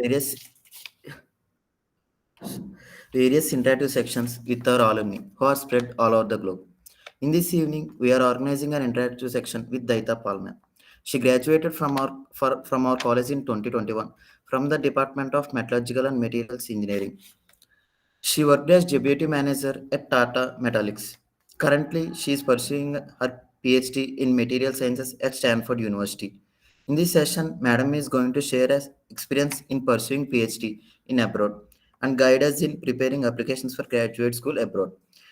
various various interactive sections with our alumni who are spread all over the globe. In this evening, we are organizing an interactive section with Dayeeta Pal. She graduated from our college in 2021 from the Department of Metallurgical and Materials Engineering. She worked as deputy manager at Tata Metallics. Currently, she is pursuing her PhD in material sciences at Stanford University. In this session, Madam is going to share her experience in pursuing PhD in abroad and guide us in preparing applications for graduate school abroad.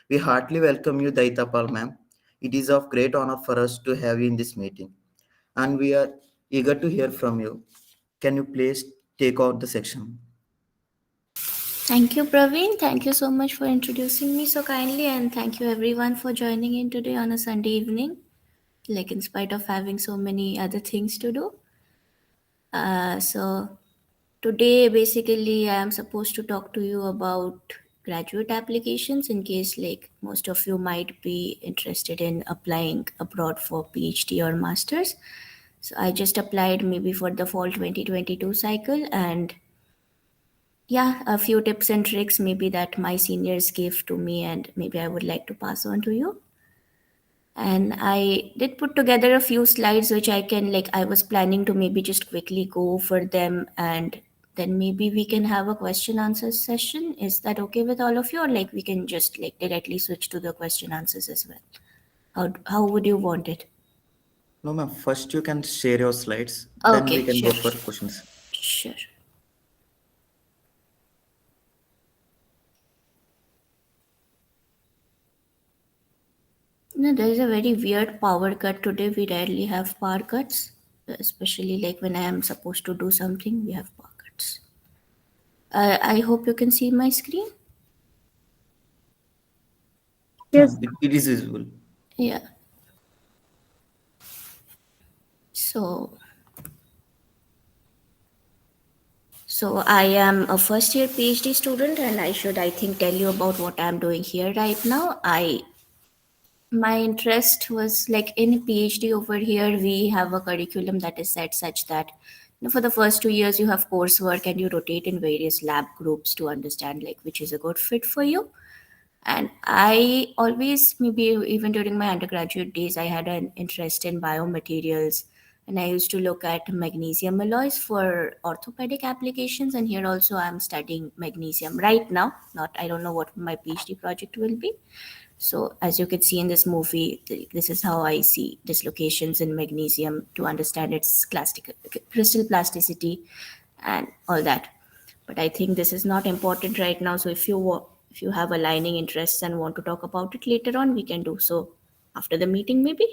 We heartily welcome you, Daita Pal, ma'am. It is of great honor for us to have you in this meeting, and we are eager to hear from you. Can you please take out the section? Thank you, Praveen. Thank you so much for introducing me so kindly, and thank you everyone for joining in today on a Sunday evening, like in spite of having so many other things to do. So, today basically I am supposed to talk to you about graduate applications in case, like, most of you might be interested in applying abroad for PhD or masters. So, I just applied maybe for the fall 2022 cycle, and yeah, a few tips and tricks maybe that my seniors gave to me, and maybe I would like to pass on to you. And I did put together a few slides which I was planning to maybe just quickly go over them, and then maybe we can have a question answer session. Is that okay with all of you, or like we can just like directly switch to the question answers as well? How would you want it? No, ma'am. First, you can share your slides, then we Okay, can sure. go for questions. Sure. No, there is a very weird power cut today. We rarely have power cuts, especially like when I am supposed to do something, we have power cuts. I hope you can see my screen. Yes. It is visible. Yeah. So, so I am a first year PhD student, and I should, I think, tell you about what I'm doing here right now. My interest was like in PhD over here, we have a curriculum that is set such that for the first 2 years you have coursework and you rotate in various lab groups to understand like which is a good fit for you. And I always, maybe even during my undergraduate days, I had an interest in biomaterials. And I used to look at magnesium alloys for orthopedic applications. And here also I'm studying magnesium right now. Not, I don't know what my PhD project will be. So as you can see in this movie, this is how I see dislocations in magnesium to understand its crystal plasticity and all that. But I think this is not important right now. So if you have aligning interests and want to talk about it later on, we can do so after the meeting maybe.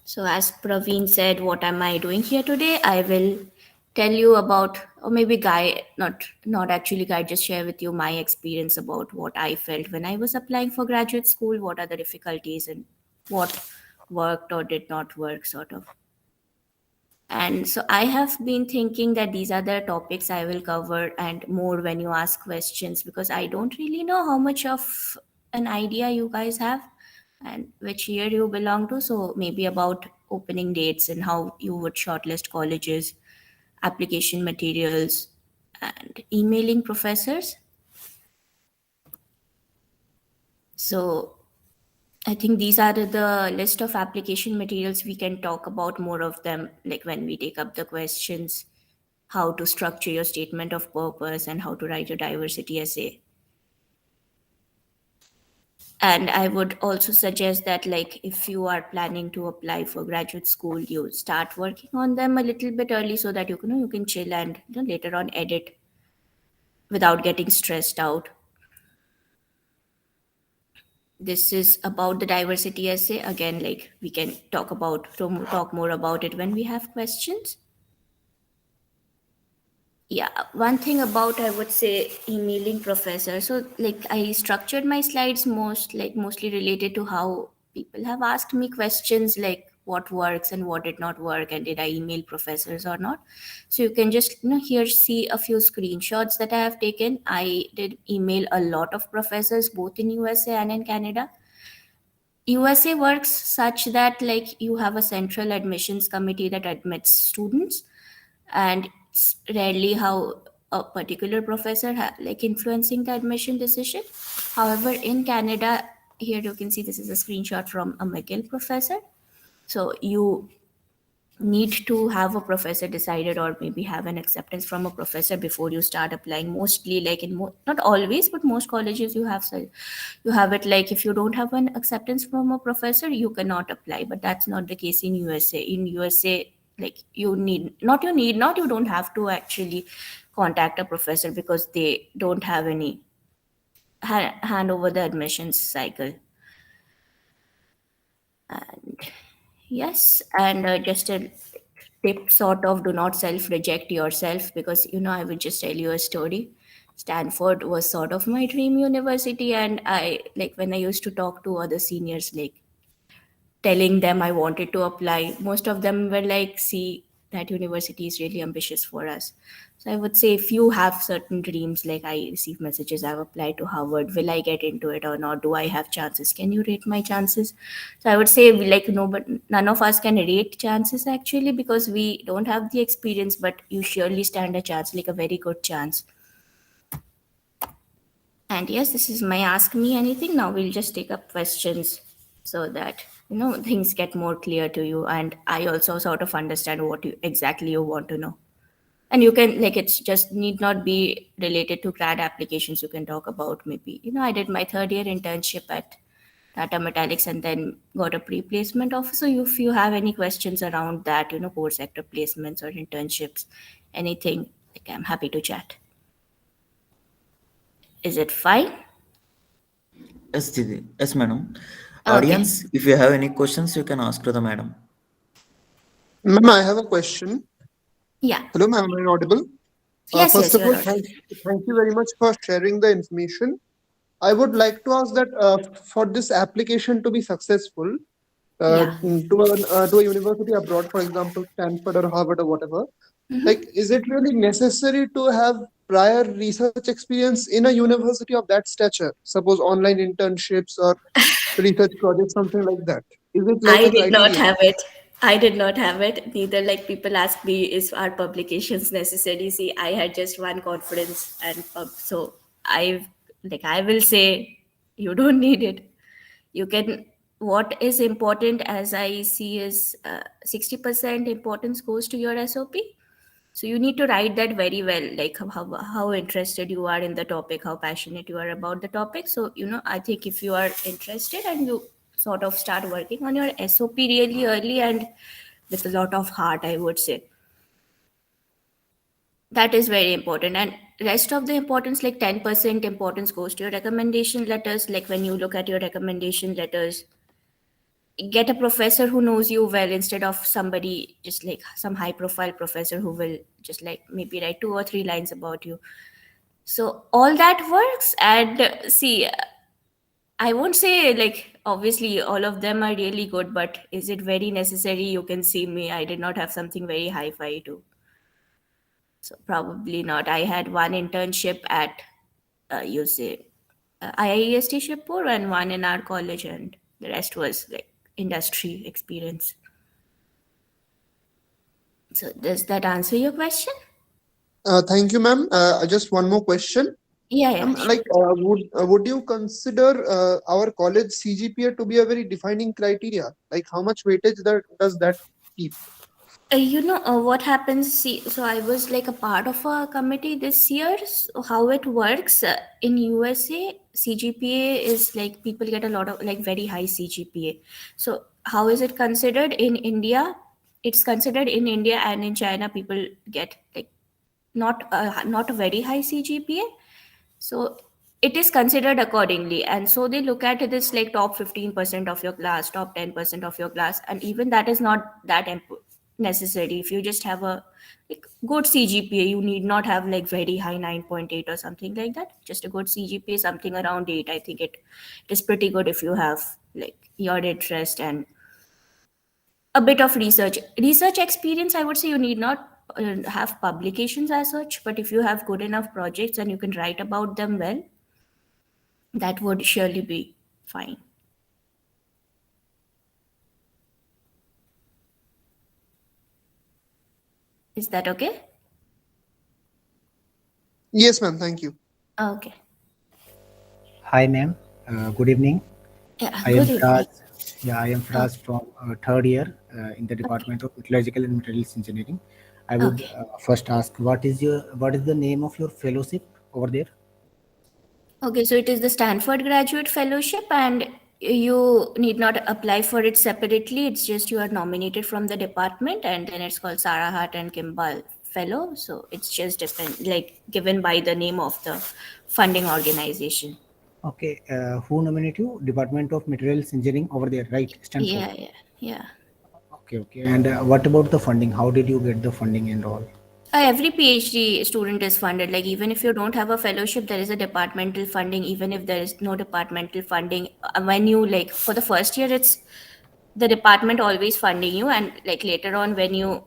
So as Praveen said, what am I doing here today? I will tell you about, or maybe not actually guide, just share with you my experience about what I felt when I was applying for graduate school, what are the difficulties and what worked or did not work, sort of. And so I have been thinking that these are the topics I will cover and more when you ask questions, because I don't really know how much of an idea you guys have and which year you belong to. So maybe about opening dates and how you would shortlist colleges, application materials, and emailing professors. So I think these are the list of application materials. We can talk about more of them like when we take up the questions, how to structure your statement of purpose and how to write your diversity essay. And I would also suggest that like if you are planning to apply for graduate school, you start working on them a little bit early so that you can chill and later on edit without getting stressed out. This is about the diversity essay. Again, like we can talk more about it when we have questions. Yeah, one thing about, I would say, emailing professor. So like I structured my slides mostly related to how people have asked me questions like what works and what did not work and did I email professors or not. So you can just here see a few screenshots that I have taken. I did email a lot of professors both in USA and in Canada. USA works such that like you have a central admissions committee that admits students, and it's rarely how a particular professor like influencing the admission decision. However, in Canada, here you can see this is a screenshot from a McGill professor. So you need to have a professor decided, or maybe have an acceptance from a professor before you start applying. Mostly like in not always, but most colleges you have, so you have it like if you don't have an acceptance from a professor you cannot apply, but that's not the case in USA. In USA, like you don't have to actually contact a professor because they don't have any hand over the admissions cycle. And yes, and just a tip sort of, do not self reject yourself, because I will just tell you a story. Stanford was sort of my dream university, and I like when I used to talk to other seniors, like telling them I wanted to apply, most of them were like, see, that university is really ambitious for us. So I would say, if you have certain dreams, like I receive messages, I've applied to Harvard, will I get into it or not? Do I have chances? Can you rate my chances? So I would say, like, no, but none of us can rate chances actually, because we don't have the experience, but you surely stand a chance, like a very good chance. And yes, this is my Ask Me Anything. Now we'll just take up questions so that things get more clear to you, and I also sort of understand what you want to know. And you can, like, it's just need not be related to grad applications. You can talk about, maybe I did my third year internship at Tata Metallics and then got a pre-placement offer. So if you have any questions around that, core sector placements or internships, anything, like, I'm happy to chat. Is it fine? Yes, Didi. Yes, madam. Okay. Audience, if you have any questions, you can ask to the madam. Ma'am, I have a question. Yeah. Hello, ma'am, am I audible? Yes, First yes, of you're all, audible. thank you very much for sharing the information. I would like to ask that for this application to be successful Yeah. to a university abroad, for example, Stanford or Harvard or whatever, like, is it really necessary to have prior research experience in a university of that stature? Suppose online internships or research projects, something like that. Is it like I a did not criteria? have it. I did not have it. Neither, like, people ask me, is our publications necessary? See, I had just one conference, and so I will say, you don't need it. You can. What is important, as I see, is 60% importance goes to your SOP. So you need to write that very well, like how interested you are in the topic, how passionate you are about the topic. So I think if you are interested and you sort of start working on your SOP really early and with a lot of heart, I would say that is very important. And rest of the importance, like 10% importance goes to your recommendation letters. Like when you look at your recommendation letters, get a professor who knows you well, instead of somebody just like some high profile professor who will just like maybe write 2 or 3 lines about you. So all that works. And see, I won't say, like, obviously all of them are really good, but is it very necessary? You can see me, I did not have something very hi-fi too, so probably not. I had one internship at you say IIEST Shipur, and one in our college, and the rest was like industry experience. So does that answer your question? Thank you, ma'am. Just one more question. Yeah, yeah, sure. Like, would you consider our college CGPA to be a very defining criteria? Like, how much weightage that does that keep? What happens? See, so I was like a part of a committee this year. So how it works in USA, CGPA is like people get a lot of like very high CGPA. So how is it considered in India? It's considered in India and in China. People get like not a very high CGPA, so it is considered accordingly. And so they look at this like top 15% of your class, top 10% of your class, and even that is not that necessary. If you just have a like good CGPA, you need not have like very high 9.8 or something like that. Just a good CGPA, something around 8. I think it is pretty good if you have like your interest and a bit of research experience. I would say you need not have publications as such, but if you have good enough projects and you can write about them well, that would surely be fine. Is that okay? Yes, ma'am. Thank you. Okay. Hi, ma'am. Good evening. Yeah, I good am Fraz. evening. Yeah, I am Oh, Fraz from third year in the okay. Department of Metallurgical and Materials Engineering. I would Okay. first ask, what is the name of your fellowship over there? Okay, so it is the Stanford Graduate Fellowship, and you need not apply for it separately. It's just you are nominated from the department, and then it's called Sarah Hart and Kimball Fellow. So it's just different, like given by the name of the funding organization. Okay, who nominated you? Department of Materials Engineering over there, right? Stanford. Yeah, yeah, yeah. Okay, okay. And what about the funding? How did you get the funding and all? Every PhD student is funded. Like even if you don't have a fellowship, there is a departmental funding. Even if there is no departmental funding, when you like for the first year, it's the department always funding you, and like later on when you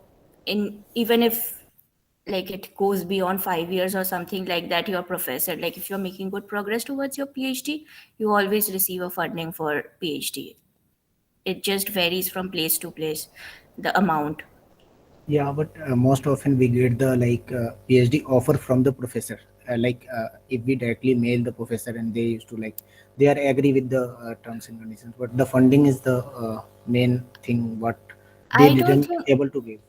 in even if like it goes beyond 5 years or something like that, your professor, like if you're making good progress towards your PhD, you always receive a funding for PhD. It just varies from place to place, the amount. Yeah, but most often we get the PhD offer from the professor. If we directly mail the professor and they used to they are agree with the terms and conditions, but the funding is the main thing what they I don't didn't think. able to give.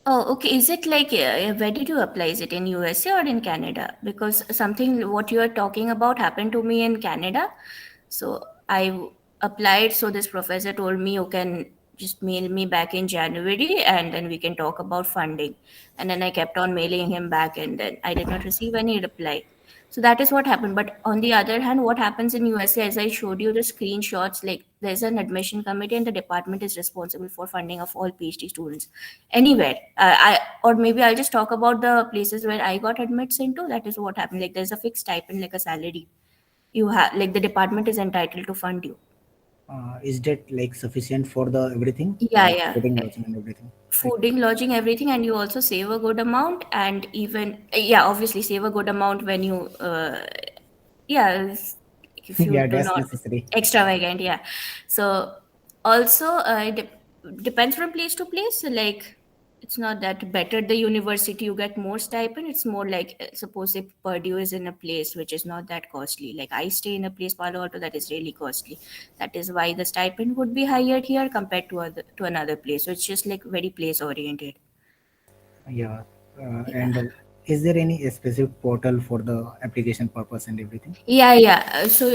Oh, okay. Is it like where did you apply? Is it in USA or in Canada? Because something what you are talking about happened to me in Canada. So applied. So this professor told me you can just mail me back in January and then we can talk about funding. And then I kept on mailing him back and then I did not receive any reply. So that is what happened. But on the other hand, what happens in USA, as I showed you the screenshots, like there's an admission committee and the department is responsible for funding of all PhD students anywhere. I or maybe I'll just talk about the places where I got admits into. That is what happened. Like there's a fixed stipend, like a salary. You have like the department is entitled to fund you. Is that sufficient for the everything, Yeah, yeah. coding, lodging, and everything, right? Fooding, lodging, everything, and you also save a good amount, and even yeah, obviously save a good amount when you yeah, if you Yeah, do that's not necessary. extravagant, yeah. So also depends from place to place. So, like it's not that better the university you get more stipend. It's more like suppose if Purdue is in a place which is not that costly, like I stay in a place Palo Alto that is really costly. That is why the stipend would be higher here compared to another place. So it's just like very place oriented. Yeah, Yeah. and is there any specific portal for the application purpose and everything? Yeah, yeah. So,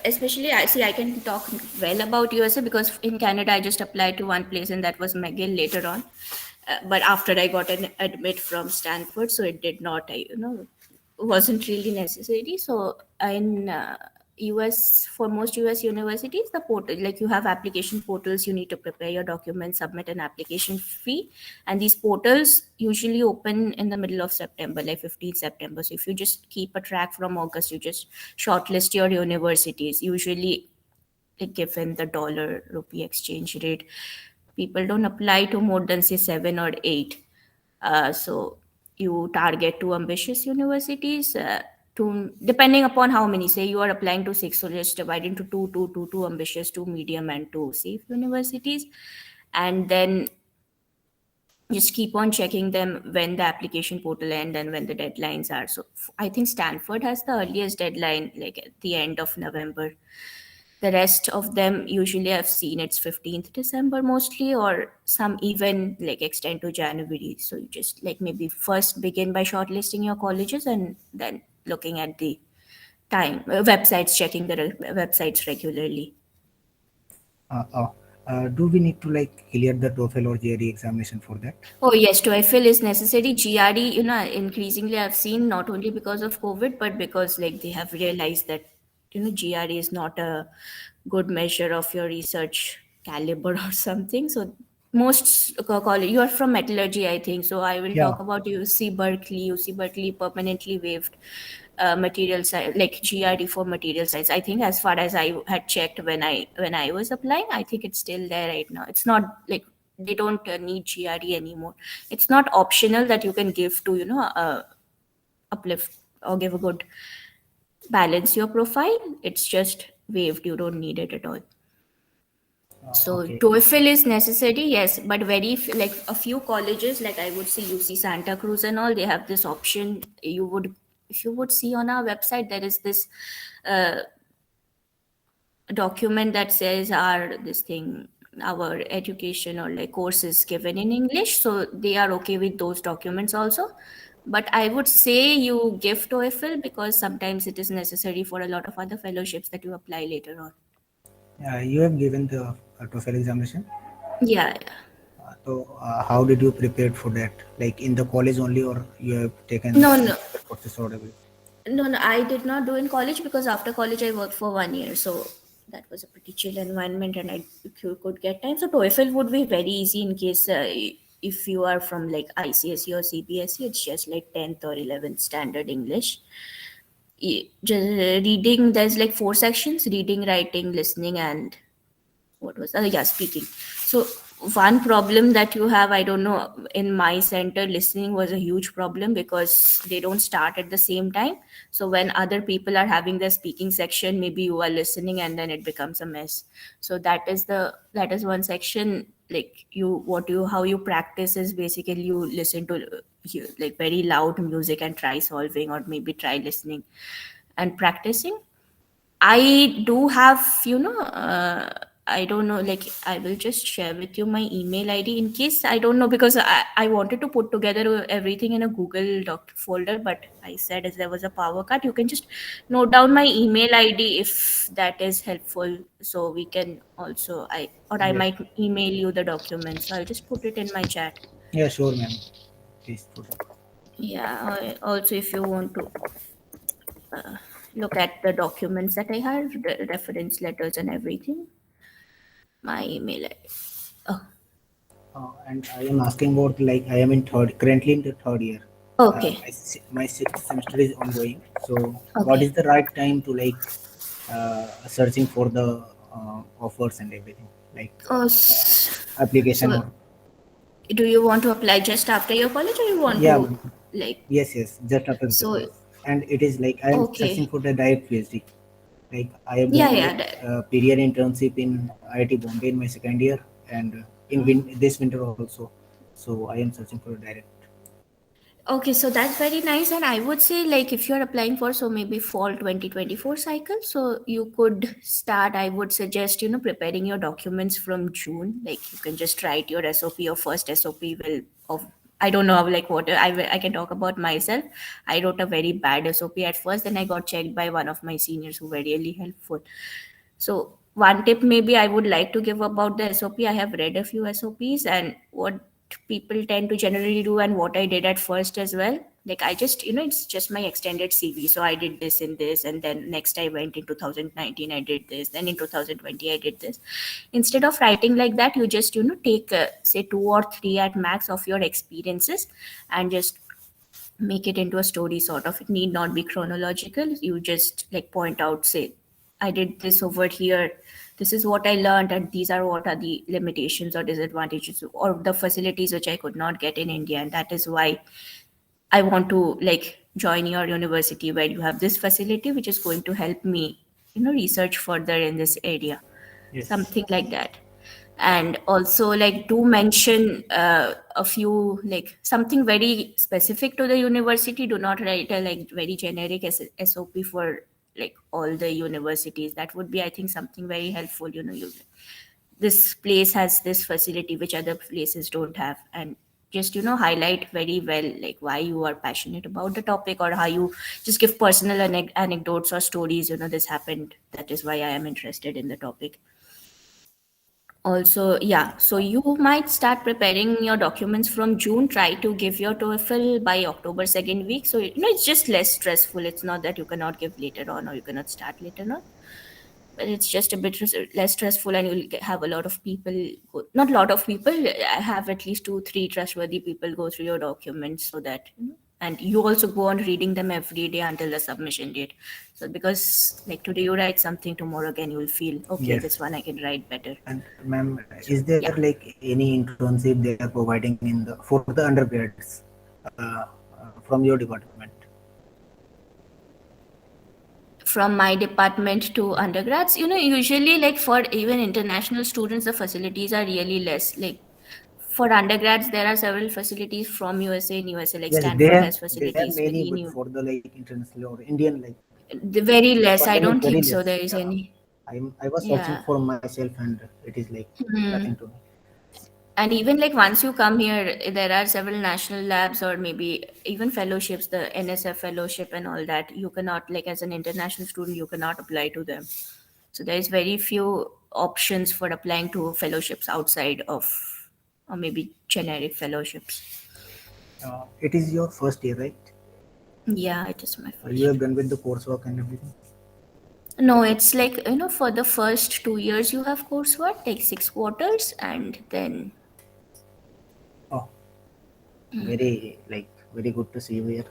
especially, I see, I can talk well about USA because in Canada, I just applied to one place and that was McGill later on. But after I got an admit from Stanford, so it did not, wasn't really necessary. So in US, for most US universities, the portal, like you have application portals, you need to prepare your documents, submit an application fee, and these portals usually open in the middle of September, like 15th September. So if you just keep a track from August, you just shortlist your universities. Usually, like given the dollar rupee exchange rate, people don't apply to more than say seven or eight. So you target two ambitious universities. To depending upon how many, say you are applying to six, so just divide into two ambitious, two medium, and two safe universities, and then just keep on checking them when the application portal end and when the deadlines are. So I think Stanford has the earliest deadline, like at the end of November. The rest of them usually I've seen it's 15th December mostly, or some even like extend to January. So you just like maybe first begin by shortlisting your colleges and then looking at the time websites, checking the websites regularly. Uh, uh, do we need to clear the TOEFL or GRE examination for that? Oh yes, to I feel is necessary. GRE, increasingly I've seen not only because of COVID, but because like they have realized that GRE is not a good measure of your research caliber or something. So most college, you are from metallurgy, I think. So I will Yeah. talk about UC Berkeley. UC Berkeley permanently waived material science, like GRE for material science. I think as far as I had checked when I was applying, I think it's still there right now. It's not like they don't need GRE anymore. It's not optional that you can give to uplift or give a good balance your profile. It's just waived. You don't need it at all. So Okay. TOEFL is necessary, yes, but like a few colleges, like I would say UC Santa Cruz and all, they have this option. If you would see on our website, there is this uh, document that says our education or like courses given in English, so they are okay with those documents also. But I would say you give TOEFL because sometimes it is necessary for a lot of other fellowships that you apply later on. You have given the TOEFL examination. Yeah. So, how did you prepare for that? Like in the college only, or you have taken No, any no. other courses or whatever? No, I did not do in college because after college I worked for 1 year. So that was a pretty chill environment and I could get time. So TOEFL would be very easy in case if you are from like ICSE or CBSE, it's just like 10th or 11th standard English. Just reading, there's like four sections: reading, writing, listening, and what was yeah, speaking. So one problem that you have, I don't know, in my center listening was a huge problem because they don't start at the same time. So when other people are having their speaking section, maybe you are listening and then it becomes a mess. So that is one section. Like how you practice is basically you listen to like very loud music and try solving, or maybe try listening and practicing. I do have, I don't know, like I will just share with you my email ID in case I don't know, because I wanted to put together everything in a Google Doc folder, but I said as there was a power cut, you can just note down my email ID if that is helpful. So we can also, I Yes. might email you the documents. So I'll just put it in my chat. Yeah, sure, ma'am. Please put it. Yeah, also if you want to look at the documents that I have, the reference letters and everything. My email ID. Oh, And I am asking about, like, I am in currently in the third year. okay, My sixth semester is ongoing. So, what okay. is the right time to like searching for the offers and everything, like Oh, application so or do you want to apply just after your college, or you want yeah, to ma'am. like? Yes, yes, just after the So college. And it is like I am searching okay, for the direct PhD. Like I have yeah, done yeah. like period internship in IIT Bombay in my second year, and this winter also. So I am searching for a direct. Okay, so that's very nice. And I would say, like, if you're applying for, so maybe fall 2024 cycle, so you could start, I would suggest, preparing your documents from June. Like, you can just write your SOP. Your first SOP will, of, I don't know, like, what I can talk about myself. I wrote a very bad SOP at first, then I got checked by one of my seniors who were really helpful. So one tip maybe I would like to give about the SOP. I have read a few SOPs and what people tend to generally do and what I did at first as well. Like I just, it's just my extended CV. So I did this and this, and then next I went in 2019, I did this. Then in 2020, I did this. Instead of writing like that, you just, take say 2 or 3 at max of your experiences and just make it into a story sort of. It need not be chronological. You just like point out, say, I did this over here, this is what I learned, and these are what are the limitations or disadvantages or the facilities which I could not get in India, and that is why I want to like join your university where you have this facility which is going to help me, research further in this area, Yes. something like that. And also like do mention a few, like something very specific to the university. Do not write a like very generic SOP for like all the universities. That would be, I think, something very helpful. This place has this facility which other places don't have, and just highlight very well like why you are passionate about the topic, or how you just give personal anecdotes or stories. This happened, that is why I am interested in the topic. Also, yeah, so you might start preparing your documents from June. Try to give your TOEFL by October second week. So, it's just less stressful. It's not that you cannot give later on or you cannot start later on, but it's just a bit less stressful, and you'll have a lot of people, not a lot of people, I have at least 2, 3 trustworthy people go through your documents so that, and you also go on reading them every day until the submission date. So, because like today you write something, tomorrow again you will feel, okay, Yes. this one I can write better. And ma'am, So is there yeah, like any internship they are providing in the for the undergrads from your department? from my department to undergrads, usually like for even international students, the facilities are really less. Like for undergrads, there are several facilities from USA and USA, like Yes, Stanford has they have facilities, many, very but new. for the like international or Indian like Very less. I funding is don't very think so less. there is any. I was searching Yeah. for myself and it is like Hmm. nothing to me. And even like once you come here, there are several national labs or maybe even fellowships, the NSF fellowship and all that. You cannot, like as an international student, you cannot apply to them. So there is very few options for applying to fellowships outside of, or maybe generic fellowships. It is your first year, right? Yeah, it is my You first. have done with the coursework and everything. No, it's like, for the first 2 years you have coursework, like 6 quarters, and then. Oh, very like very good to see you here.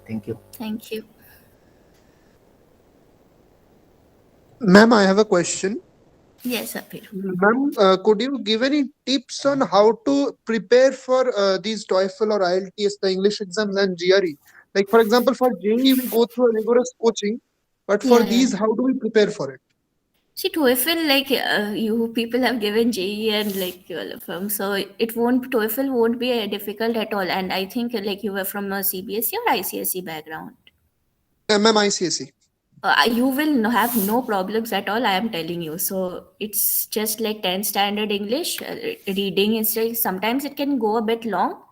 Thank you. Thank you. Ma'am, I have a question. Yes, Apir. Ma'am, could you give any tips on how to prepare for these TOEFL or IELTS, the English exams and GRE? Like, for example, for JEE, we go through a rigorous coaching, but for Yeah, yeah. these, how do we prepare for it? See, TOEFL, like you people have given JEE and like all of them, so TOEFL won't be difficult at all. And I think like you were from a CBSE or ICSE background. Ma'am, ICSE. You will have no problems at all. I am telling you. So it's just like 10 standard English. Reading is like sometimes it can go a bit long.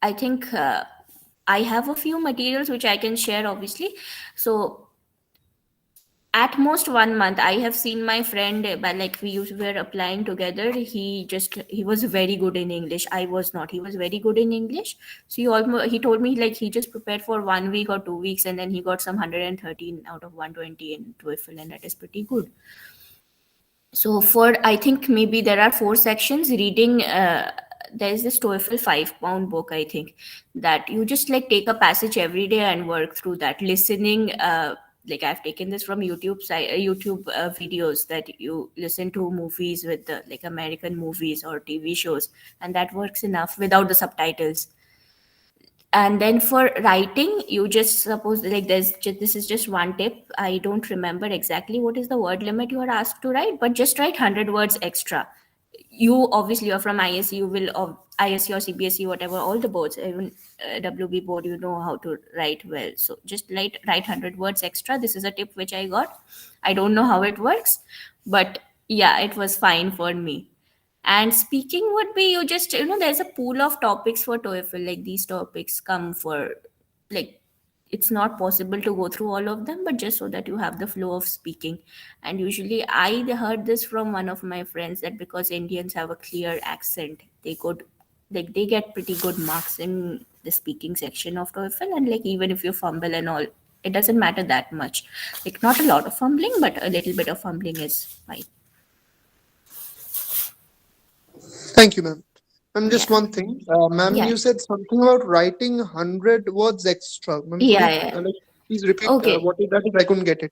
I think I have a few materials which I can share, obviously. So at most 1 month, I have seen my friend, but like were applying together. He was very good in English. I was not. He was very good in English. So he told me like he just prepared for 1 week or 2 weeks, and then he got some 113 out of 120 in TOEFL, and that is pretty good. So for I think maybe there are four sections. Reading, there is this TOEFL 5 pound book. I think that you just like take a passage every day and work through that. Listening, like I've taken this from YouTube videos that you listen to movies with the like American movies or TV shows, and that works enough without the subtitles. And then for writing, you just suppose like this is just one tip. I don't remember exactly what is the word limit you are asked to write, but just write 100 words extra. You obviously are from ISC, you will of ISC or CBSE, whatever, all the boards, even WB board, you know how to write well. So just write 100 words extra. This is a tip which I got. I don't know how it works, but yeah, it was fine for me. And speaking would be, you just, there's a pool of topics for TOEFL. Like these topics come for, like, it's not possible to go through all of them, but just so that you have the flow of speaking. And usually, I heard this from one of my friends that because Indians have a clear accent, they get pretty good marks in the speaking section of TOEFL. And like, even if you fumble and all, it doesn't matter that much. Like, not a lot of fumbling, but a little bit of fumbling is fine. Thank you, ma'am. Ma'am, just Yeah. one thing. Ma'am, Yeah. you said something about writing 100 words extra. Ma'am, could Yeah. you Yeah. like, please repeat Okay. what is that is? I couldn't get it.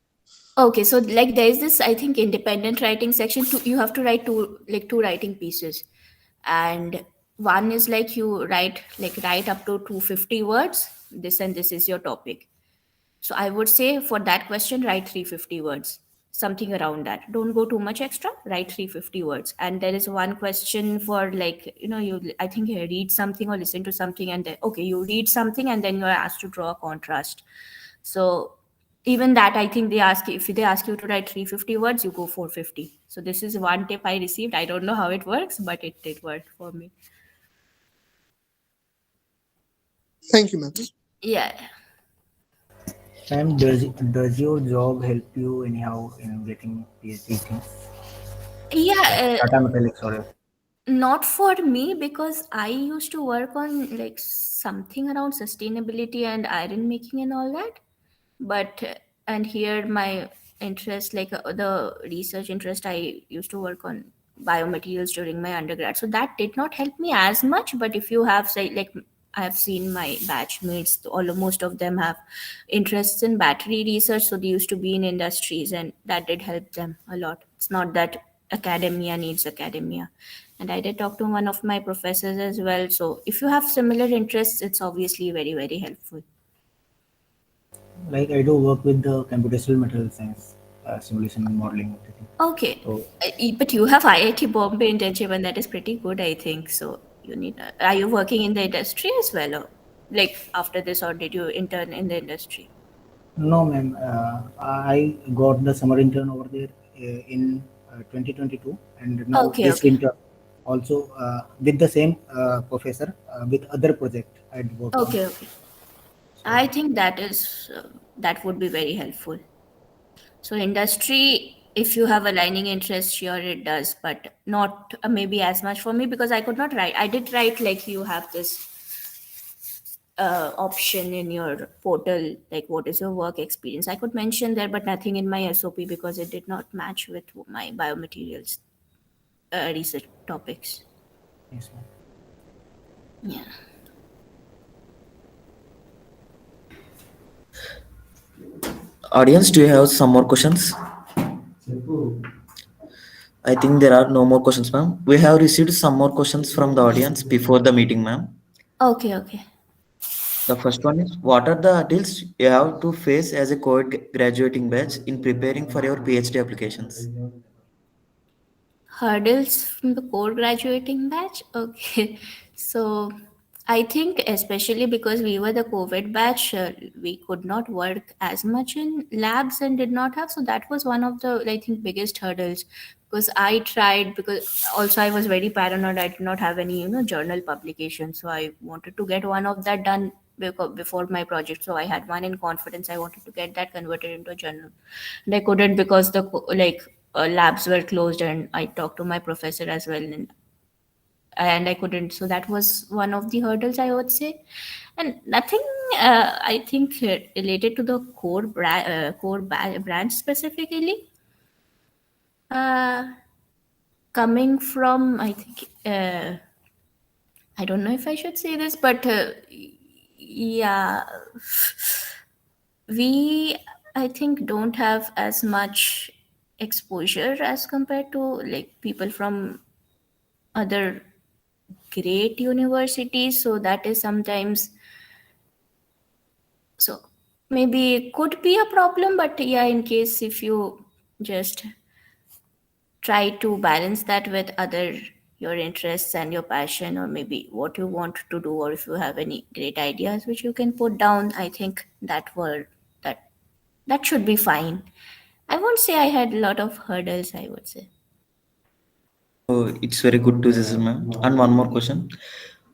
Okay. So like there is this, I think, independent writing section. You have to write two writing pieces, and one is like you write up to 250 words. This and this is your topic. So I would say for that question, write 350 words, something around that. Don't go too much extra. Write 350 words. And there is one question for like, I think you read something or listen to something, and then okay, you read something and then you are asked to draw a contrast. So even that, I think if they ask you to write 350 words, you go 450. So this is one tip I received. I don't know how it works, but it did work for me. Thank you, ma'am. Yeah. Ma'am, does your job help you anyhow in getting PhD things? Yeah. Tata Metallic, sorry. Not for me, because I used to work on like something around sustainability and iron making and all that. But and here my interest, like the research interest, I used to work on biomaterials during my undergrad. So that did not help me as much. But if you have say like I have seen my batchmates, most of them have interests in battery research. So they used to be in industries, and that did help them a lot. It's not that academia needs academia. And I did talk to one of my professors as well. So if you have similar interests, it's obviously very, very helpful. Like I do work with the computational material science, simulation and modeling everything. Okay. So But you have IIT Bombay internship, and that is pretty good, I think. So you need. Are you working in the industry as well, or like after this, or did you intern in the industry? no, ma'am. I got the summer intern over there in 2022, and now Okay, this okay, winter also with the same professor with other project I'd worked on. okay, okay. So I think that would be very helpful. So industry, if you have aligning interest, sure it does, but not maybe as much for me because I could not write. I did write like you have this option in your portal, like what is your work experience. I could mention there, but nothing in my SOP because it did not match with my biomaterials research topics. yes, ma'am. Yeah. Audience, do you have some more questions? I think there are no more questions, ma'am. We have received some more questions from the audience before the meeting, ma'am. Okay, okay. The first one is, what are the hurdles you have to face as a graduating batch in preparing for your PhD applications? Hurdles from the core graduating batch. Okay. So I think especially because we were the COVID batch, we could not work as much in labs and did not have. So that was one of the, I think, biggest hurdles because I tried, because also I was very paranoid. I did not have any, journal publication. So I wanted to get one of that done before my project. So I had one in confidence. I wanted to get that converted into a journal. And I couldn't because labs were closed, and I talked to my professor as well, and I couldn't. So that was one of the hurdles, I would say. And nothing, I think, related to the branch specifically. Uh, Coming from, I think, I don't know if I should say this, but yeah, we, I think, don't have as much exposure as compared to like people from other great universities. So that is sometimes, so maybe it could be a problem, but yeah, in case if you just try to balance that with other your interests and your passion, or maybe what you want to do, or if you have any great ideas which you can put down, I think that that should be fine. I won't say I had a lot of hurdles, I would say. Oh, it's very good to listen, ma'am. And one more question.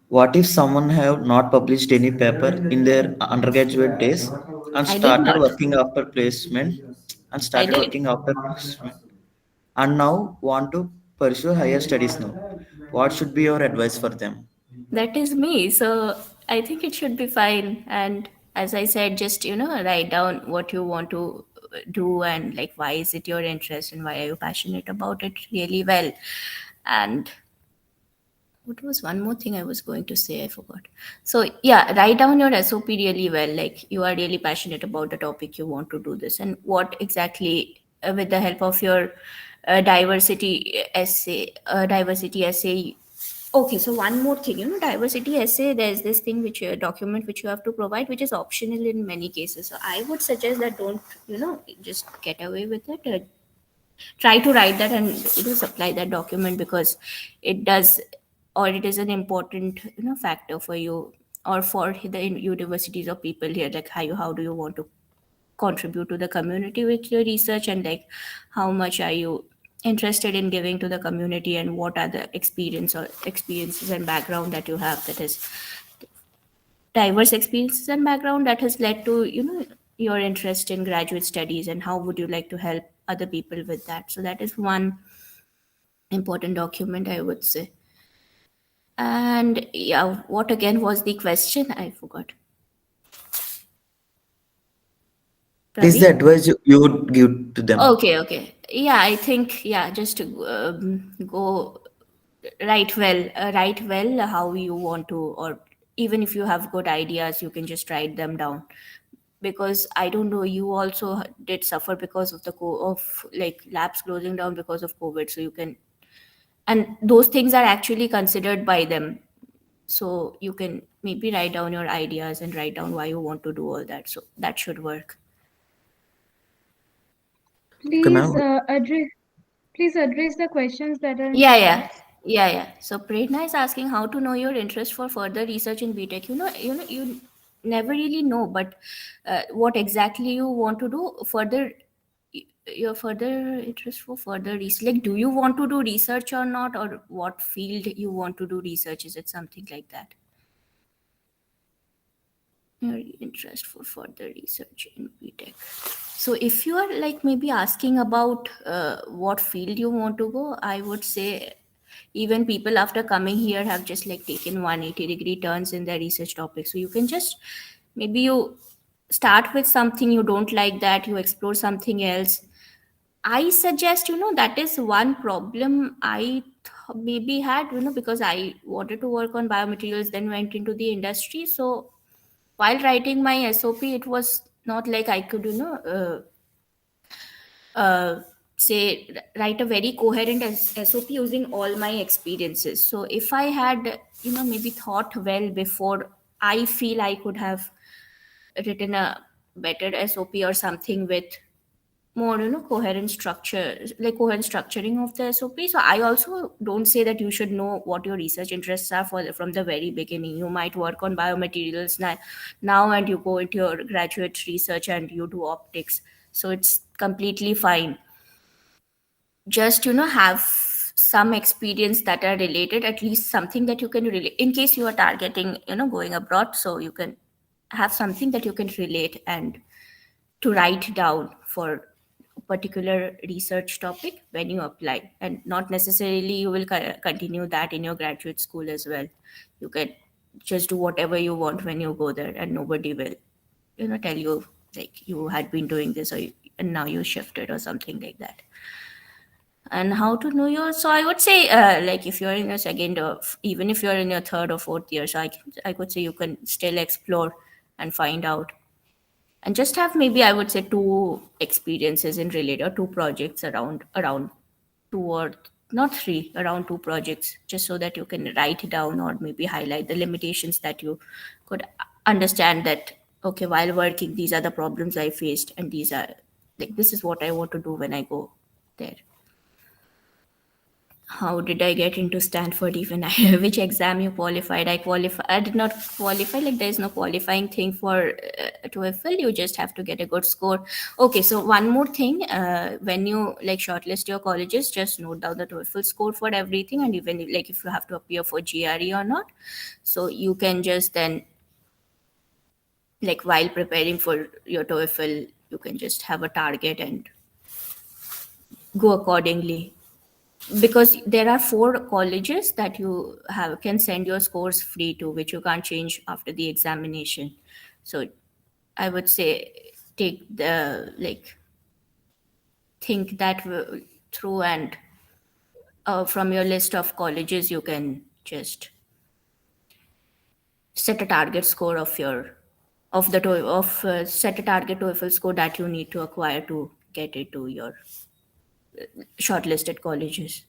What if someone have not published any paper in their undergraduate days and I did started not. working after placement I did. and now want to pursue higher studies now? What should be your advice for them? That is me. So I think it should be fine. And as I said, just, write down what you want to do, and like why is it your interest and why are you passionate about it really well. And what was one more thing I was going to say? I forgot. So yeah, write down your SOP really well. Like you are really passionate about the topic, you want to do this, and what exactly, with the help of your diversity essay. Okay, so one more thing, diversity essay. There's this thing which document which you have to provide, which is optional in many cases. So I would suggest that don't, just get away with it. Try to write that and supply that document, because it does, or it is an important factor for you or for the universities or people here, like how do you want to contribute to the community with your research, and like how much are you interested in giving to the community, and what are the experiences and background that you have, that is diverse experiences and background that has led to your interest in graduate studies, and how would you like to help other people with that. So that is one important document, I would say. And yeah, what again was the question? I forgot. What is the Praveen? advice you would give to them? Okay, okay. Yeah, I think, yeah, just to go write well how you want to, or even if you have good ideas, you can just write them down. Because I don't know, you also did suffer because of of like labs closing down because of COVID. So you can, and those things are actually considered by them. So you can maybe write down your ideas and write down why you want to do all that. So that should work. Okay, Please ma'am. address the questions that are in Yeah, chat. yeah. So Prerna is asking how to know your interest for further research in BTech. You never really know, but what exactly you want to do further, your further interest for further research. Like, do you want to do research or not, or what field you want to do research? Is it something like that? Your interest for further research in BTech. So if you are like maybe asking about what field you want to go, I would say even people after coming here have just like taken 180-degree turns in their research topic. So you can just maybe you start with something you don't like, that you explore something else. I suggest, that is one problem I maybe had, because I wanted to work on biomaterials, then went into the industry. So while writing my SOP, it was not like I could, say write a very coherent SOP using all my experiences. So if I had, maybe thought well before, I feel I could have written a better SOP or something with more, coherent structure, like coherent structuring of the SOP. So I also don't say that you should know what your research interests are from the very beginning. You might work on biomaterials now and you go into your graduate research and you do optics. So it's completely fine. Just have some experience that are related, at least something that you can relate, in case you are targeting going abroad, so you can have something that you can relate and to write down for a particular research topic when you apply. And not necessarily you will continue that in your graduate school as well. You can just do whatever you want when you go there, and nobody will tell you like you had been doing this, and now you shifted or something like that. And how to know your, so I would say like if you're in your second, or even if you're in your third or fourth year, so I could say you can still explore and find out, and just have maybe I would say two experiences in related, or two projects around two, or not three, around two projects, just so that you can write down or maybe highlight the limitations that you could understand, that okay, while working, these are the problems I faced, and these are like, this is what I want to do when I go there. How did I get into Stanford even? Which exam you qualified? I did not qualify. Like, there is no qualifying thing for TOEFL. You just have to get a good score. Okay, so one more thing. When you like shortlist your colleges, just note down the TOEFL score for everything, and even like if you have to appear for GRE or not. So you can just then, like while preparing for your TOEFL, you can just have a target and go accordingly, because there are 4 colleges that you have can send your scores free to, which you can't change after the examination. So I would say take the like think that through, and from your list of colleges you can just set a target score of your of the of set a target TOEFL score that you need to acquire to get into your shortlisted colleges.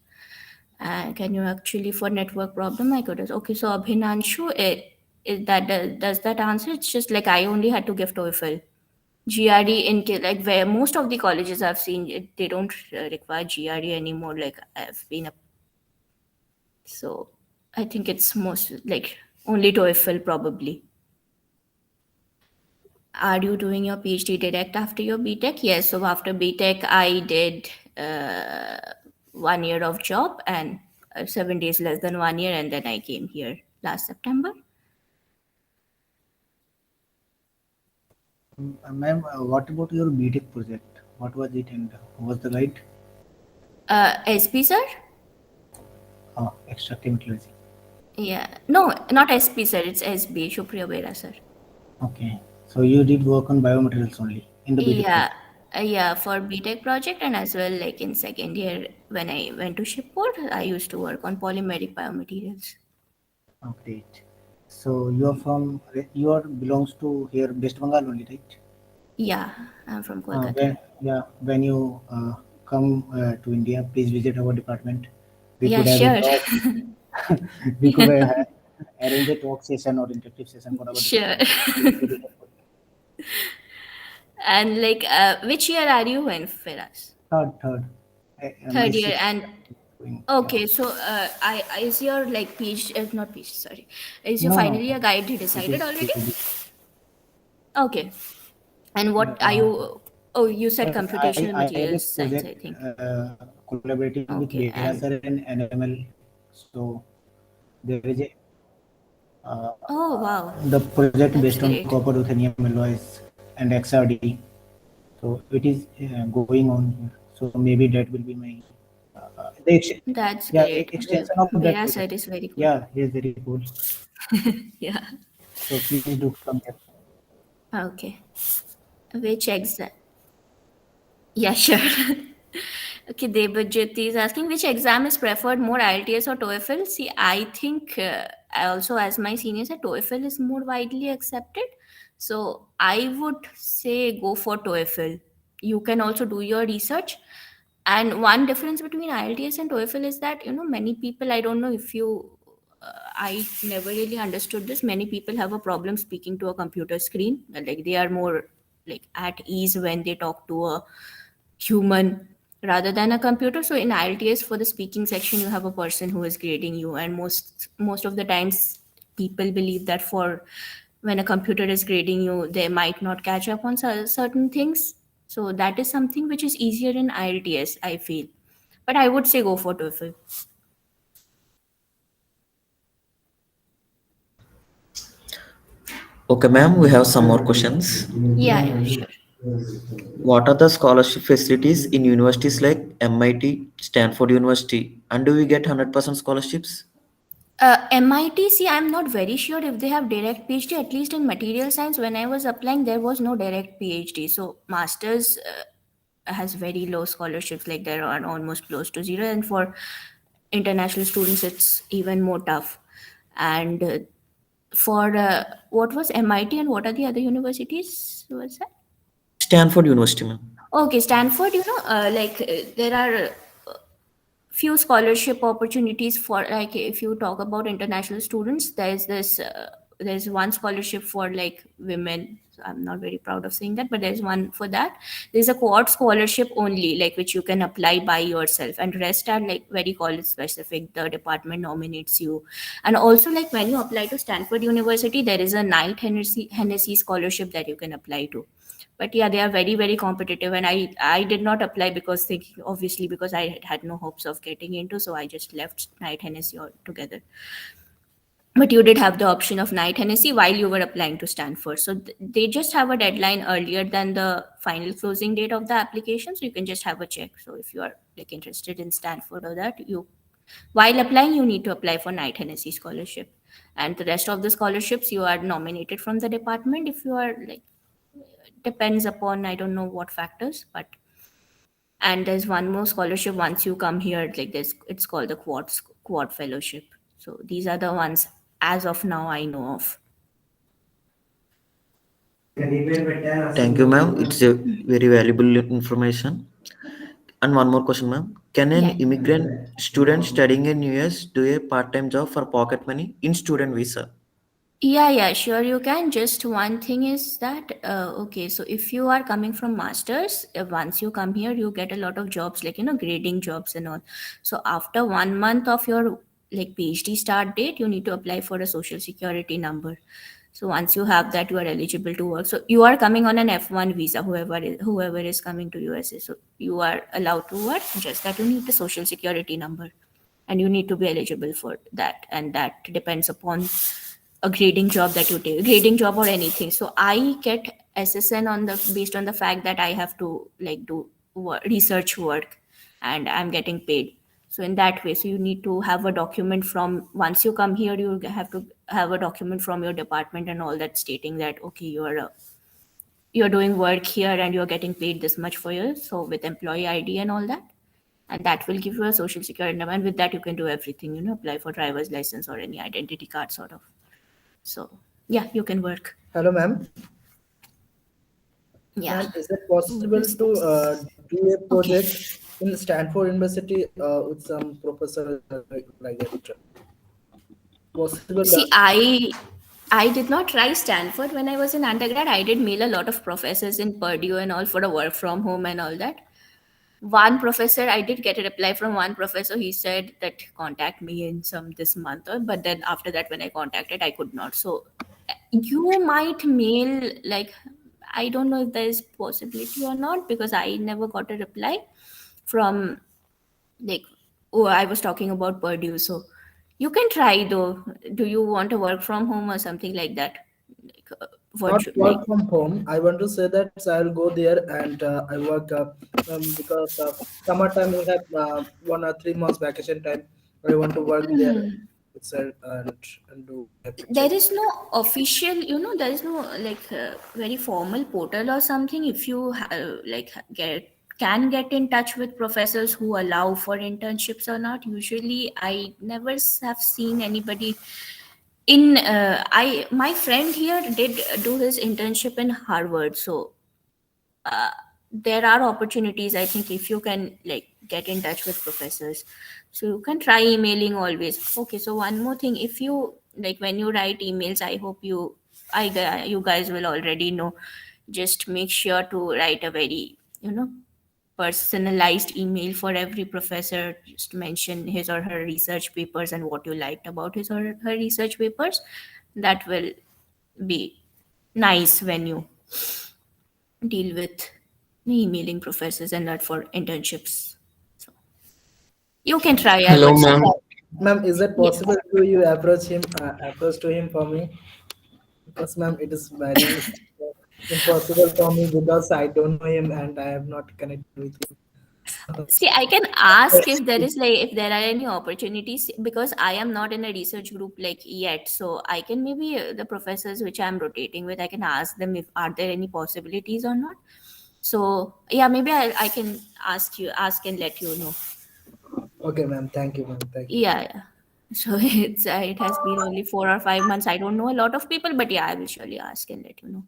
Can you actually, for network problem, I could. Okay, so Abhinanshu, does that answer? It's just like I only had to give TOEFL. GRE like where most of the colleges I've seen, they don't require GRE anymore. Like I've been up, so I think it's most like only TOEFL probably. Are you doing your PhD direct after your BTech? Yes. So after BTech, I did 1 year of job, and 7 days less than 1 year, and then I came here last September. Ma'am, what about your BTech project? What was it and who was the guide? SP sir? Extra chemicals. Yeah. No, not SP sir. It's SB, Shupriya Bera sir. Okay. So you did work on biomaterials only in the BTech Yeah. project. Yeah, for BTech project, and as well like in second year when I went to Shipboard, I used to work on polymeric biomaterials. Oh, great. So you are belongs to here West Bengal only, right? Yeah, I'm from Kolkata. When you come to India, please visit our department. We Yeah, could have a sure. talk. We could have arrange a talk session or interactive session for our Sure. department. It will be very helpful. And like, which year are you in, Firas? Third. My Third year. sixth And going. Yeah. okay, so I is your like PhD, not PhD, sorry, is your No, final no. year guide It decided is already? PhD. Okay. And what are Uh, you? Oh, you said computational I have a materials science, I project think. collaborating with Okay, Dayeeta and sir and NML. So there is a oh wow, the project that's based on great. copper ruthenium alloys and XRD. So it is going on here. So maybe that will be my That's yeah great. extension of that Vera project. sir is very cool. Yeah, he is very cool. Yeah. So please do come here. Okay. Which exam? Yeah, sure. Okay, Debajyoti is asking which exam is preferred more, IELTS or TOEFL? See, I think I also, as my senior said, TOEFL is more widely accepted. So I would say go for TOEFL. You can also do your research. And one difference between IELTS and TOEFL is that, many people, I don't know if you, I never really understood this. Many people have a problem speaking to a computer screen. Like they are more like at ease when they talk to a human rather than a computer. So in IELTS for the speaking section, you have a person who is grading you, and most of the times people believe that for when a computer is grading you, they might not catch up on certain things. So that is something which is easier in IELTS, I feel. But I would say go for TOEFL. Okay, ma'am, we have some more questions. Yeah, yeah, sure. What are the scholarship facilities in universities like MIT, Stanford University, and do we get 100% scholarships? MIT, see, I'm not very sure if they have direct PhD. At least in material science, when I was applying, there was no direct PhD. So, masters has very low scholarships, like there are almost close to zero. And for international students, it's even more tough. And for what was MIT and what are the other universities? Was that? Stanford University, ma'am. Okay, Stanford, there are few scholarship opportunities for, like, if you talk about international students, there's one scholarship for like women. So I'm not very proud of saying that, but there's one for that. There's a quad scholarship only, like, which you can apply by yourself, and rest are like very college specific. The department nominates you. And also, like, when you apply to Stanford University, there is a Knight Hennessy scholarship that you can apply to. But yeah, they are very very competitive, and I did not apply because thinking, obviously, because I had no hopes of getting into, so I just left Night Hennessy altogether. But you did have the option of Night Hennessy while you were applying to Stanford, so they just have a deadline earlier than the final closing date of the application, so you can just have a check. So if you are like interested in Stanford or that, you, while applying, you need to apply for Night Hennessy scholarship. And the rest of the scholarships, you are nominated from the department. If you are like, depends upon, I don't know what factors, but, and there's one more scholarship once you come here, like this, it's called the quad fellowship. So these are the ones as of now I know of. Thank you, ma'am. It's a very valuable information. And one more question, ma'am. Can an Yeah. immigrant student studying in US do a part-time job for pocket money in student visa? Yeah, sure, you can. Just one thing is that, okay, so if you are coming from masters, once you come here, you get a lot of jobs, like, grading jobs and all. So after 1 month of your like PhD start date, you need to apply for a social security number. So once you have that, you are eligible to work. So you are coming on an F1 visa, whoever is coming to USA. So you are allowed to work, just that you need the social security number, and you need to be eligible for that. And that depends upon a grading job that you take, grading job or anything. So I get SSN on the based on the fact that I have to like do research work, and I'm getting paid. So in that way, so you need to have a document from, once you come here, you have to have a document from your department and all that, stating that okay, you're doing work here and you're getting paid this much for you, so with employee ID and all that. And that will give you a social security number, and with that you can do everything, apply for driver's license or any identity card sort of. So yeah, you can work. Hello, ma'am. Yeah. Ma'am, is it What possible is to this? do a Okay. project in Stanford University with some professor like a lecturer? possible. See, I did not try Stanford when I was in undergrad. I did mail a lot of professors in Purdue and all for a work from home and all that. One professor, I did get a reply from one professor. He said that contact me in some this month, but then after that, when I contacted, I could not. So you might mail, like, I don't know if there is possibility or not, because I never got a reply from, like, oh, I was talking about Purdue. So you can try though. Do you want to work from home or something like that? Like, Not virtual, like. work from home. I want to say that I'll go there and I work because summertime we have 1 or 3 months vacation time. I want to work there itself and do my There project. is no official, there is no like very formal portal or something. If you like get in touch with professors who allow for internships or not. Usually I never have seen anybody in I my friend here did do his internship in Harvard. So there are opportunities, I think, if you can like get in touch with professors. So you can try emailing always. Okay, so one more thing, if you like, when you write emails, I hope you guys will already know, just make sure to write a very personalized email for every professor. Just mention his or her research papers and what you liked about his or her research papers. That will be nice when you deal with emailing professors and not for internships. So you can try, I Hello, would say. ma'am. Ma'am, is it Yes. possible to you approach to him for me? Because ma'am, it is very impossible for me because I don't know him and I have not connected with him. See, I can ask if there is like if there are any opportunities, because I am not in a research group like yet. So I can maybe the professors which I'm rotating with, I can ask them if are there any possibilities or not. So yeah, maybe I can ask and let you know. Okay, ma'am. Thank you, ma'am. Thank you. Yeah, yeah. So it has been only 4 or 5 months. I don't know a lot of people, but yeah, I will surely ask and let you know.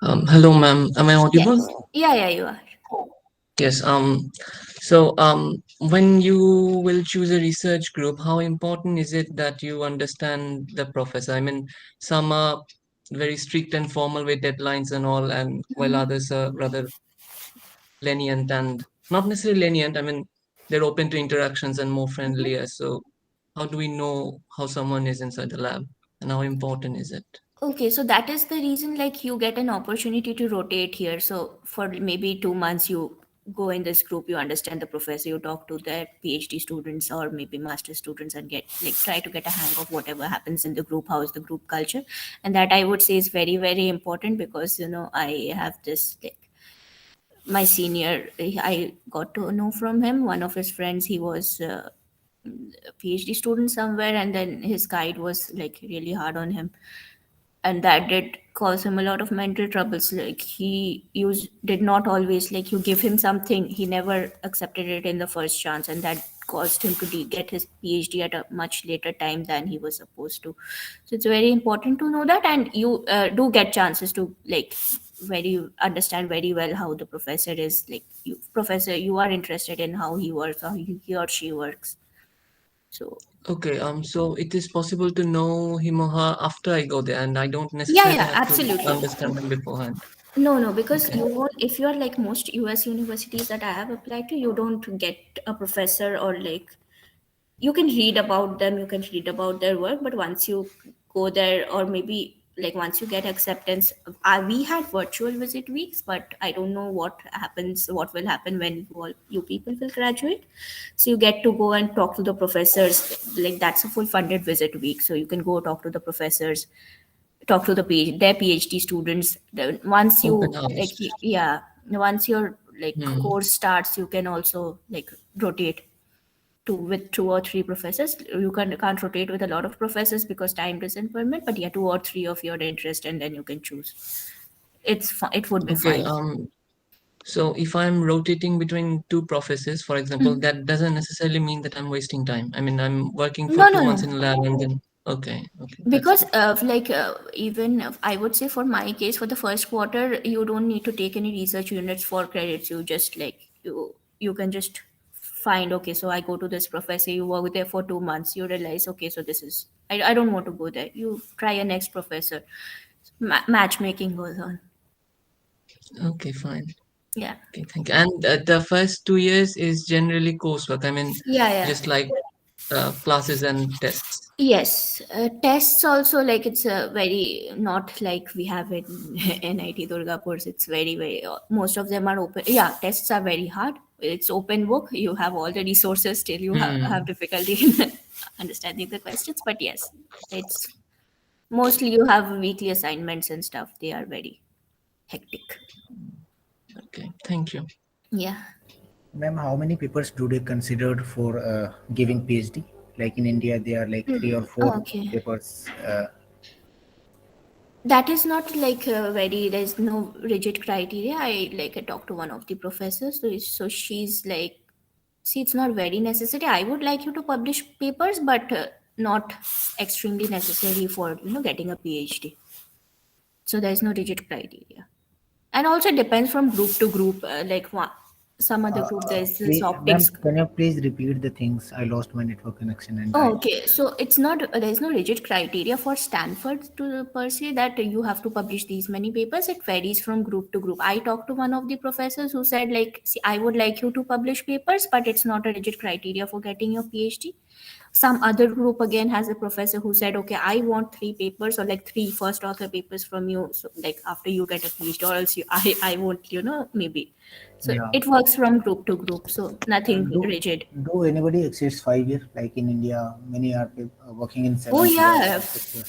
Hello, ma'am. Am I audible? Yes. Yeah, yeah, you are. Yes. When you will choose a research group, how important is it that you understand the professor? I mean, some are very strict and formal with deadlines and all, and while others are rather lenient and not necessarily lenient. I mean, they're open to interactions and more friendlier. So, how do we know how someone is inside the lab, and how important is it? Okay, so that is the reason, like, you get an opportunity to rotate here. So for maybe 2 months, you go in this group, you understand the professor, you talk to the PhD students or maybe master students and get like try to get a hang of whatever happens in the group, how is the group culture. And that I would say is very, very important, because I have this like my senior, I got to know from him, one of his friends, he was a PhD student somewhere, and then his guide was like really hard on him, and that did cause him a lot of mental troubles. Like, did not always, like, you give him something, he never accepted it in the first chance, and that caused him to get his PhD at a much later time than he was supposed to. So it's very important to know that, and you do get chances to like very understand very well how the professor is, like, you are interested in how he works, how he or she works. So Okay, so it is possible to know him or her after I go there, and I don't yeah, necessarily yeah, have to absolutely. understand them beforehand. No, no, because Okay, you won't, if you're like most US universities that I have applied to, you don't get a professor, or like, you can read about them, you can read about their work, but once you go there, or maybe like once you get acceptance, we had virtual visit weeks, but I don't know what will happen when you people will graduate. So you get to go and talk to the professors, like that's a full funded visit week. So you can go talk to the professors, talk to their PhD students. Once open you like, house. yeah, once your like Hmm. course starts, you can also like rotate with 2 or 3 professors. You can't rotate with a lot of professors because time doesn't permit, but yeah, 2 or 3 of your interest, and then you can choose. It would be Okay, fine. so if I'm rotating between two professors, for example, Mhm. that doesn't necessarily mean that I'm wasting time. I mean, I'm working for No, two no, months no. in a lab and then, okay, okay, that's Because good. like even I would say, for my case, for the first quarter, you don't need to take any research units for credits. You just like you can just find, okay, so I go to this professor, you work there for 2 months, you realize, okay, so this is, I don't want to go there. You try a next professor. Matchmaking goes on. Okay, fine. Yeah. Okay, thank you. And the first 2 years is generally coursework. I mean, Yeah, yeah. just like classes and tests. Yes, tests also, like it's a very, not like we have it in NIT Durgapur. It's very, very, most of them are open. Yeah, tests are very hard. It's open book. You have all the resources, still you have Hmm. difficulty in understanding the questions. But yes, it's mostly you have weekly assignments and stuff. They are very hectic. Okay, thank you. Yeah. Ma'am, how many papers do they consider for giving PhD? Like in India, there are like three or four Okay. papers. That is not like very, there's no rigid criteria. I talked to one of the professors, so she's like, see, it's not very necessary. I would like you to publish papers, but not extremely necessary for getting a PhD. So there's no rigid criteria, and also it depends from group to group. Some other group, there's this Ma'am, optics. can you please repeat the things? I lost my network connection and Oh, I. okay. So it's not, there's no rigid criteria for Stanford to per se that you have to publish these many papers. It varies from group to group. I talked to one of the professors who said, like, see, I would like you to publish papers, but it's not a rigid criteria for getting your PhD. Some other group again has a professor who said, okay, I want three papers or like three first author papers from you. So like after you get a PhD, or else I won't, maybe. So Yeah. it works from group to group. So nothing Do rigid. do anybody exceeds 5 years? Like in India, many are working in Oh seventh year yeah, or 6 year.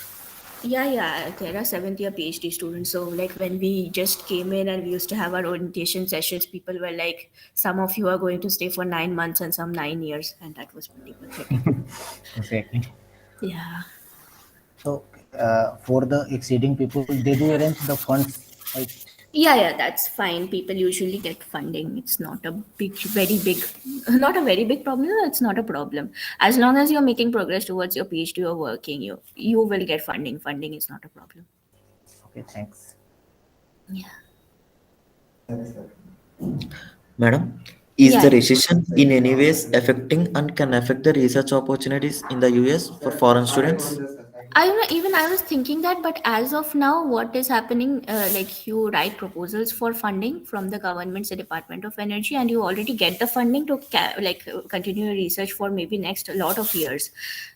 yeah, yeah. There are seventh year PhD students. So like when we just came in and we used to have our orientation sessions, people were like, some of you are going to stay for 9 months and some 9 years, and that was pretty pathetic. Exactly. Yeah. So for the exceeding people, they do arrange the funds, right? Yeah, yeah, that's fine. People usually get funding. It's not a big, very big, not a very big problem. No, it's not a problem. As long as you're making progress towards your PhD or working, you will get funding. Funding is not a problem. Okay, thanks. Yeah. Madam, is Yeah. the recession in any ways affecting and can affect the research opportunities in the US for foreign students? I don't know, even I was thinking that, but as of now, what is happening, like you write proposals for funding from the government's Department of Energy, and you already get the funding to continue your research for maybe next a lot of years.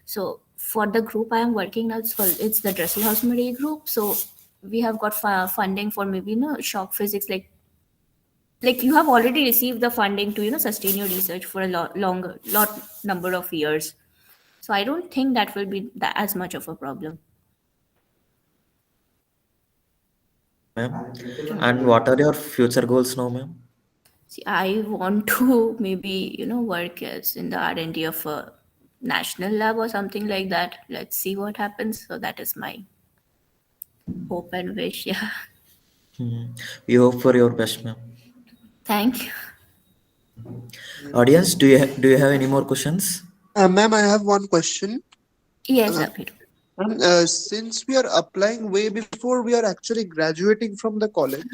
So for the group I am working now, it's the Dresselhaus Marie group. So we have got funding for maybe shock physics, like you have already received the funding to sustain your research for a lot number of years. So I don't think that will be as much of a problem. Ma'am, and what are your future goals now, ma'am? See, I want to maybe work as in the R&D of a national lab or something like that. Let's see what happens. So that is my hope and wish. Yeah. Hmm. We hope for your best, ma'am. Thank you. Audience, do you have any more questions? Ma'am, I have one question. Yes, Uh, Abhiru. since we are applying way before we are actually graduating from the college,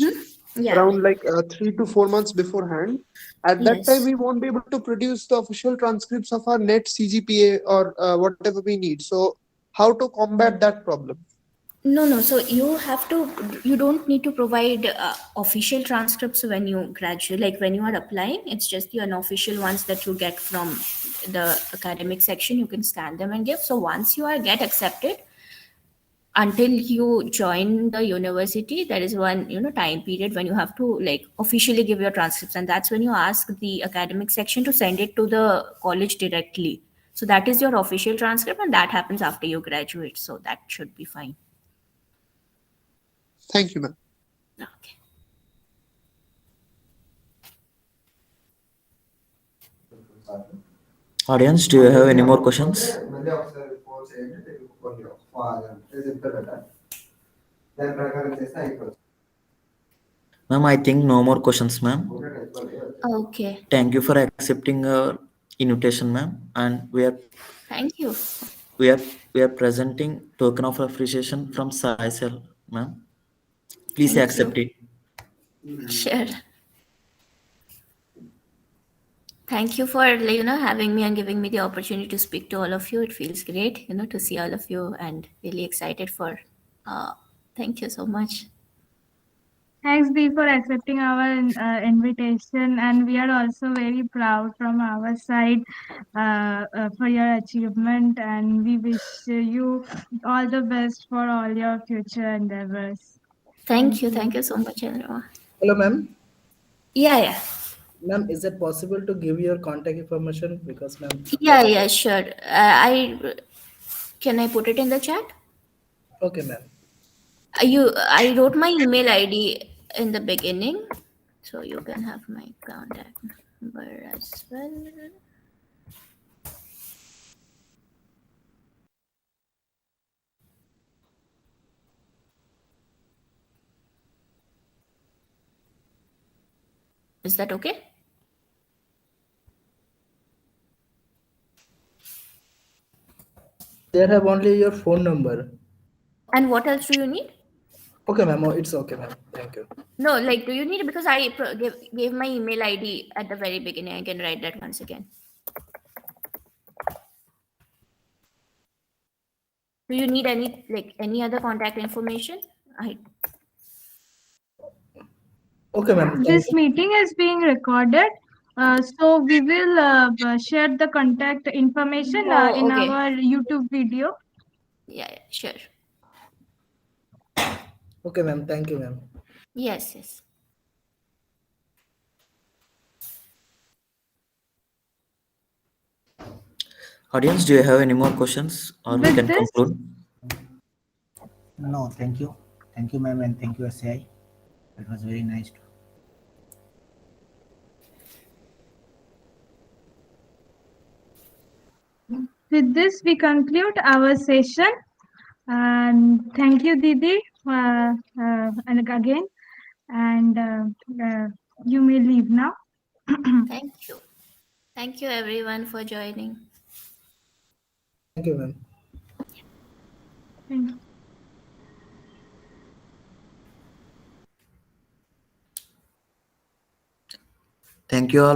Yeah. around like 3 to 4 months beforehand, at that time Yes. we won't be able to produce the official transcripts of our net CGPA or whatever we need. So, how to combat that problem? No, no. So you don't need to provide official transcripts when you graduate. Like when you are applying, it's just the unofficial ones that you get from the academic section. You can scan them and give. So once you get accepted, until you join the university, there is one time period when you have to like officially give your transcripts, and that's when you ask the academic section to send it to the college directly. So that is your official transcript, and that happens after you graduate. So that should be fine. Thank you, ma'am. Okay. Audience, do you have any more questions? Ma'am, I think no more questions, ma'am. Okay. Thank you for accepting our invitation, ma'am. And Thank you. we are we are presenting token of appreciation from SAI Cell, ma'am. Please Thank you. accept it. Sure. Thank you for having me and giving me the opportunity to speak to all of you. It feels great, to see all of you, and really excited for. Uh, Thank you so much. Thanks, Dee, for accepting our invitation, and we are also very proud from our side for your achievement, and we wish you all the best for all your future endeavors. Thank Thank you. Thank you. you so much, everyone. Hello, ma'am. Yeah, yeah. Ma'am, is it possible to give your contact information? Because, ma'am, Yeah, yeah, sure. I Can I put it in the chat? okay, ma'am. I wrote my email ID in the beginning, so you can have my contact number as well. Is that okay? There have only your phone number. And what else do you need? Okay, ma'am. Oh, it's okay, ma'am. Thank you. No, like, do you need, because gave my email ID at the very beginning. I can write that once again. Do you need any other contact information? Okay, ma'am. Thank This meeting is being recorded, so we will share the contact information Oh, in okay. our YouTube video. Yeah, yeah, sure. Okay, ma'am. Thank you, ma'am. Yes, yes. Audience, do you have any more questions or we With can this, conclude? No, thank you. Thank you, ma'am, and thank you, SAI. It was very nice to. we conclude our session. And thank you, Didi, and again. And you may leave now. Thank you. Thank you, everyone, for joining. Thank you, ma'am. Thank you. Thank you all.